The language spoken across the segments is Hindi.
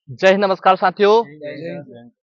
जय हिंद, नमस्कार साथियों। जय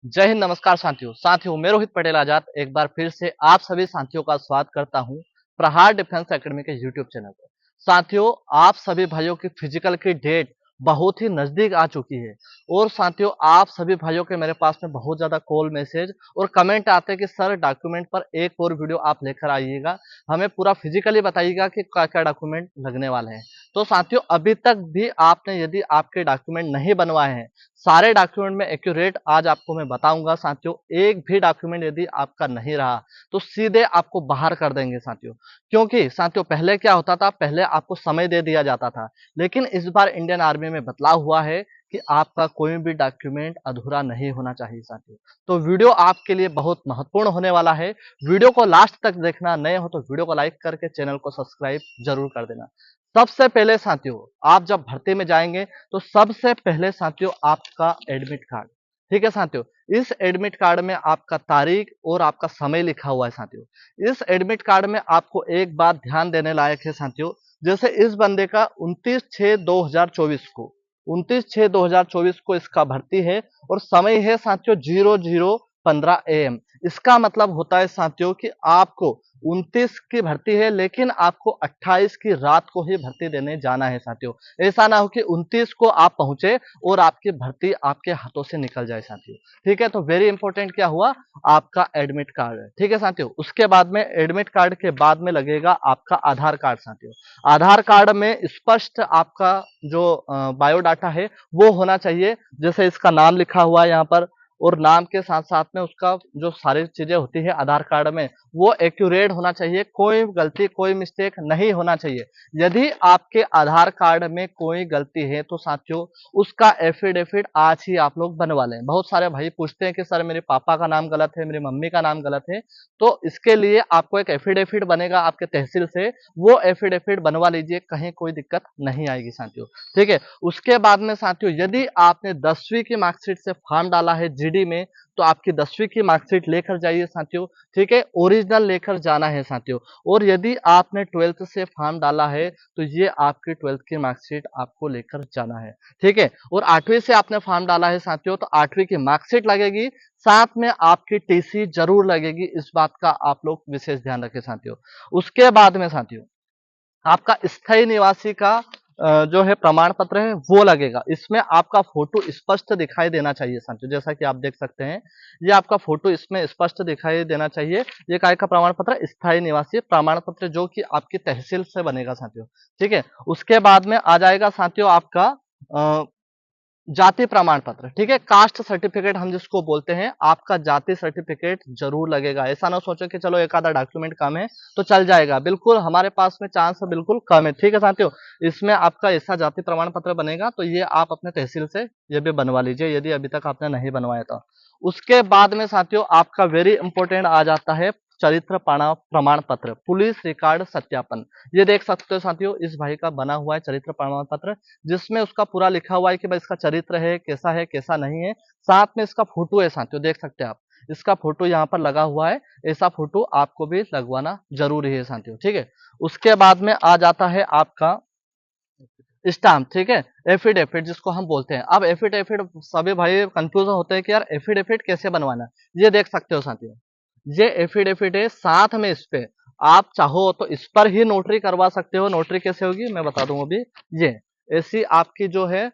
जय हिंद, नमस्कार साथियों मैं रोहित पटेल आजाद एक बार फिर से आप सभी साथियों का स्वागत करता हूं प्रहार डिफेंस एकेडमी के यूट्यूब चैनल पर। साथियों, आप सभी भाइयों की फिजिकल की डेट बहुत ही नजदीक आ चुकी है और साथियों आप सभी भाइयों के मेरे पास में बहुत ज्यादा कॉल मैसेज और कमेंट आते हैं कि सर डॉक्यूमेंट पर एक और वीडियो आप लेकर आइएगा, हमें पूरा फिजिकली बताइएगा कि क्या क्या डॉक्यूमेंट लगने वाले हैं। तो साथियों अभी तक भी आपने यदि आपके डॉक्यूमेंट नहीं बनवाए हैं, सारे डॉक्यूमेंट में एक्यूरेट आज आपको मैं बताऊंगा साथियों। एक भी डॉक्यूमेंट यदि आपका नहीं रहा तो सीधे आपको बाहर कर देंगे साथियों। क्योंकि साथियों पहले क्या होता था, पहले आपको समय दे दिया जाता था, लेकिन इस बार इंडियन आर्मी में बदलाव हुआ है कि आपका कोई भी डॉक्यूमेंट अधूरा नहीं होना चाहिए साथियों। तो वीडियो आपके लिए बहुत महत्वपूर्ण होने वाला है। वीडियो को लास्ट तक देखना, नए हो तो वीडियो को लाइक करके चैनल को सब्सक्राइब जरूर कर देना। सबसे पहले साथियों आप जब भर्ती में जाएंगे तो सबसे पहले साथियों आपका एडमिट कार्ड, ठीक है साथियों। इस एडमिट कार्ड में आपका तारीख और आपका समय लिखा हुआ है साथियों। इस एडमिट कार्ड में आपको एक बात ध्यान देने लायक है साथियों, जैसे इस बंदे का 29/6/2024 को 29/6/2024 को इसका भर्ती है और समय है साथियों 00:15 AM। इसका मतलब होता है साथियों कि आपको 29 की भर्ती है लेकिन आपको 28 की रात को ही भर्ती देने जाना है साथियों। ऐसा ना हो कि 29 को आप पहुंचे और आपकी भर्ती आपके हाथों से निकल जाए साथियों। ठीक है, तो वेरी इंपॉर्टेंट क्या हुआ, आपका एडमिट कार्ड है। ठीक है साथियों, उसके बाद में एडमिट कार्ड के बाद में लगेगा आपका आधार कार्ड साथियों। आधार कार्ड में स्पष्ट आपका जो बायोडाटा है वो होना चाहिए, जैसे इसका नाम लिखा हुआ है यहाँ पर, और नाम के साथ साथ में उसका जो सारी चीजें होती है आधार कार्ड में वो एक्यूरेट होना चाहिए, कोई गलती कोई मिस्टेक नहीं होना चाहिए। यदि आपके आधार कार्ड में कोई गलती है तो साथियों उसका एफिडेविट आज ही आप लोग बनवा लें। बहुत सारे भाई पूछते हैं कि सर मेरे पापा का नाम गलत है, मेरी मम्मी का नाम गलत है, तो इसके लिए आपको एक एफिडेविट बनेगा आपके तहसील से, वो एफिडेविट बनवा लीजिए, कहीं कोई दिक्कत नहीं आएगी साथियों। ठीक है, उसके बाद में साथियों यदि आपने 10वीं की मार्कशीट से फॉर्म डाला है जीडी में तो आपकी 10वीं की मार्कशीट लेकर जाइए साथियों। ठीक है, ओरिजिनल लेकर जाना है साथियों। और यदि आपने 12th से फॉर्म डाला है तो ये आपकी 12th की मार्कशीट आपको लेकर जाना है। ठीक है, और 8वीं से आपने फॉर्म डाला है साथियों तो 8वीं की मार्कशीट लगेगी, साथ में आपकी टीसी जरूर लगेगी, इस बात का आप लोग विशेष ध्यान रखें साथियों। उसके बाद में साथियों आपका स्थायी निवासी का जो है प्रमाण पत्र है वो लगेगा। इसमें आपका फोटो स्पष्ट दिखाई देना चाहिए साथियों, जैसा कि आप देख सकते हैं ये आपका फोटो इसमें स्पष्ट दिखाई देना चाहिए। ये काय का प्रमाण पत्र, स्थायी निवासी प्रमाण पत्र, जो कि आपकी तहसील से बनेगा साथियों। ठीक है, उसके बाद में आ जाएगा साथियों आपका जाति प्रमाण पत्र। ठीक है, कास्ट सर्टिफिकेट हम जिसको बोलते हैं, आपका जाति सर्टिफिकेट जरूर लगेगा। ऐसा ना सोचो कि चलो एक आधा डॉक्यूमेंट कम है तो चल जाएगा, बिल्कुल हमारे पास में चांस बिल्कुल कम है। ठीक है साथियों, इसमें आपका ऐसा जाति प्रमाण पत्र बनेगा तो ये आप अपने तहसील से ये भी बनवा लीजिए यदि अभी तक आपने नहीं बनवाया था। उसके बाद में साथियों आपका वेरी इंपॉर्टेंट आ जाता है चरित्र प्रमाण पत्र, पुलिस रिकॉर्ड सत्यापन। ये देख सकते हो साथियों इस भाई का बना हुआ है चरित्र प्रमाण पत्र, जिसमें उसका पूरा लिखा हुआ है कि भाई इसका चरित्र है कैसा नहीं है, साथ में इसका फोटो है साथियों, देख सकते हैं आप इसका फोटो यहाँ पर लगा हुआ है। ऐसा फोटो आपको भी लगवाना जरूरी है साथियों। ठीक है, उसके बाद में आ जाता है आपका स्टाम्प। ठीक है, एफिडेविट जिसको हम बोलते हैं। अब एफिडेविट सभी भाई कंफ्यूजन होते हैं कि यार एफिडेविट कैसे बनवाना है। ये देख सकते हो साथियों ये एफिडेविट है, साथ में इस पे आप चाहो तो इस पर ही नोटरी करवा सकते हो। नोटरी कैसे होगी मैं बता दूं अभी। ये ऐसी आपकी जो है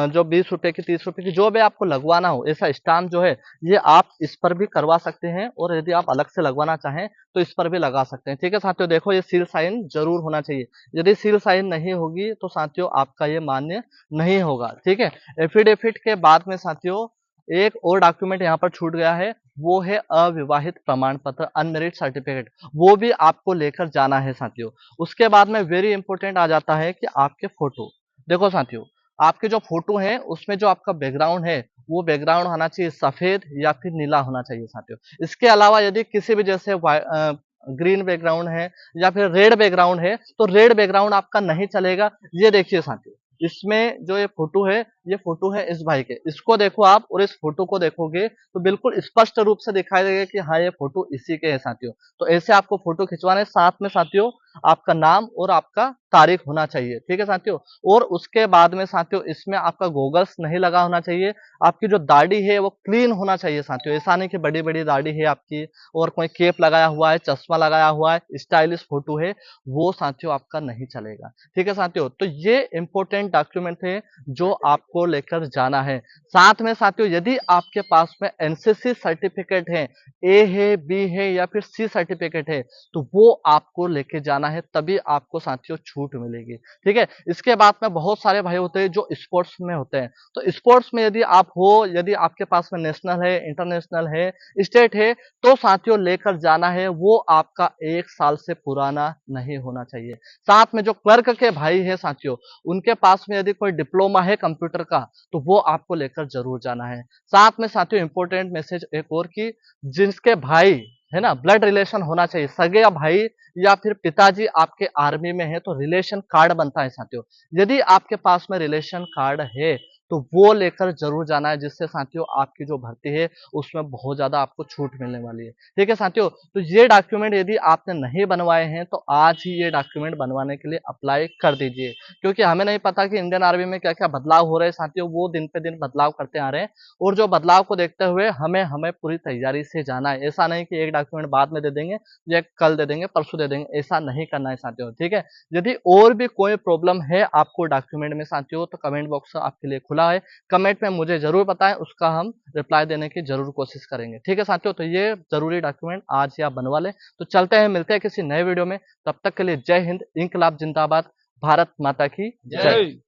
जो 20 रुपए की 30 रुपए की जो भी आपको लगवाना हो, ऐसा स्टाम्प जो है ये आप इस पर भी करवा सकते हैं, और यदि आप अलग से लगवाना चाहें तो इस पर भी लगा सकते हैं। ठीक है साथियों, देखो ये सील साइन जरूर होना चाहिए, यदि सील साइन नहीं होगी तो साथियों आपका ये मान्य नहीं होगा। ठीक है, एफिडेविट के बाद में साथियों एक और डॉक्यूमेंट यहाँ पर छूट गया है, वो है अविवाहित प्रमाण पत्र, अनमेरिड सर्टिफिकेट, वो भी आपको लेकर जाना है साथियों। उसके बाद में वेरी इंपॉर्टेंट आ जाता है कि आपके फोटो। देखो साथियों आपके जो फोटो है उसमें जो आपका बैकग्राउंड है वो बैकग्राउंड होना चाहिए सफेद या फिर नीला होना चाहिए साथियों। इसके अलावा यदि किसी भी जैसे ग्रीन बैकग्राउंड है या फिर रेड बैकग्राउंड है तो रेड बैकग्राउंड आपका नहीं चलेगा। ये देखिए साथियों इसमें जो ये फोटो है ये फोटो है इस भाई के, इसको देखो आप और इस फोटो को देखोगे तो बिल्कुल स्पष्ट रूप से दिखाई देगा कि हाँ ये फोटो इसी के है साथियों। तो ऐसे आपको फोटो खिंचवाने, साथ में साथियों आपका नाम और आपका तारीख होना चाहिए, ठीक है साथियों। और उसके बाद में साथियों इसमें आपका गोगल्स नहीं लगा होना चाहिए, आपकी जो दाढ़ी है वो क्लीन होना चाहिए साथियों। ऐसा नहीं कि बड़ी बड़ी दाढ़ी है आपकी और कोई केप लगाया हुआ है, चश्मा लगाया हुआ है, स्टाइलिश फोटो है, वो साथियों आपका नहीं चलेगा, ठीक है साथियों। तो ये इंपॉर्टेंट डॉक्यूमेंट है जो आपको लेकर जाना है। साथ में साथियों यदि आपके पास में एनसीसी सर्टिफिकेट है, ए है, बी है या फिर सी सर्टिफिकेट है, तो वो आपको लेके जाना है, तभी आपको साथियों छूट मिलेगी, ठीक है। इसके बाद में बहुत सारे भाई होते हैं जो स्पोर्ट्स में होते हैं, तो स्पोर्ट्स में यदि आप हो, यदि आपके पास में नेशनल है, इंटरनेशनल है, स्टेट है, तो साथियों लेकर जाना है, वो आपका 1 साल से पुराना नहीं होना चाहिए। साथ में जो क्लर्क के भाई है साथियों, उनके पास में यदि कोई डिप्लोमा है कंप्यूटर का, तो वो आपको लेकर जरूर जाना है। साथ में साथियों इंपॉर्टेंट मैसेज एक और की, जिसके भाई है ना ब्लड रिलेशन होना चाहिए, सगे या भाई या फिर पिताजी आपके आर्मी में है, तो रिलेशन कार्ड बनता है साथियों। यदि आपके पास में रिलेशन कार्ड है तो वो लेकर जरूर जाना है, जिससे साथियों आपकी जो भर्ती है उसमें बहुत ज्यादा आपको छूट मिलने वाली है, ठीक है साथियों। तो ये डॉक्यूमेंट यदि आपने नहीं बनवाए हैं तो आज ही ये डॉक्यूमेंट बनवाने के लिए अप्लाई कर दीजिए, क्योंकि हमें नहीं पता कि इंडियन आर्मी में क्या क्या बदलाव हो रहे हैं साथियों, वो दिन पे दिन बदलाव करते आ रहे हैं, और जो बदलाव को देखते हुए हमें हमें पूरी तैयारी से जाना है। ऐसा नहीं कि एक डॉक्यूमेंट बाद में दे देंगे या कल दे देंगे, परसों दे देंगे, ऐसा नहीं करना है साथियों, ठीक है। यदि और भी कोई प्रॉब्लम है आपको डॉक्यूमेंट में साथियों, तो कमेंट बॉक्स आपके लिए खुला है, कमेंट में मुझे जरूर बताएं, उसका हम रिप्लाई देने की जरूर कोशिश करेंगे, ठीक है साथियों। तो ये जरूरी डॉक्यूमेंट आज ही आप बनवा लें। तो चलते हैं, मिलते हैं किसी नए वीडियो में, तब तक के लिए जय हिंद, इंकलाब जिंदाबाद, भारत माता की जय।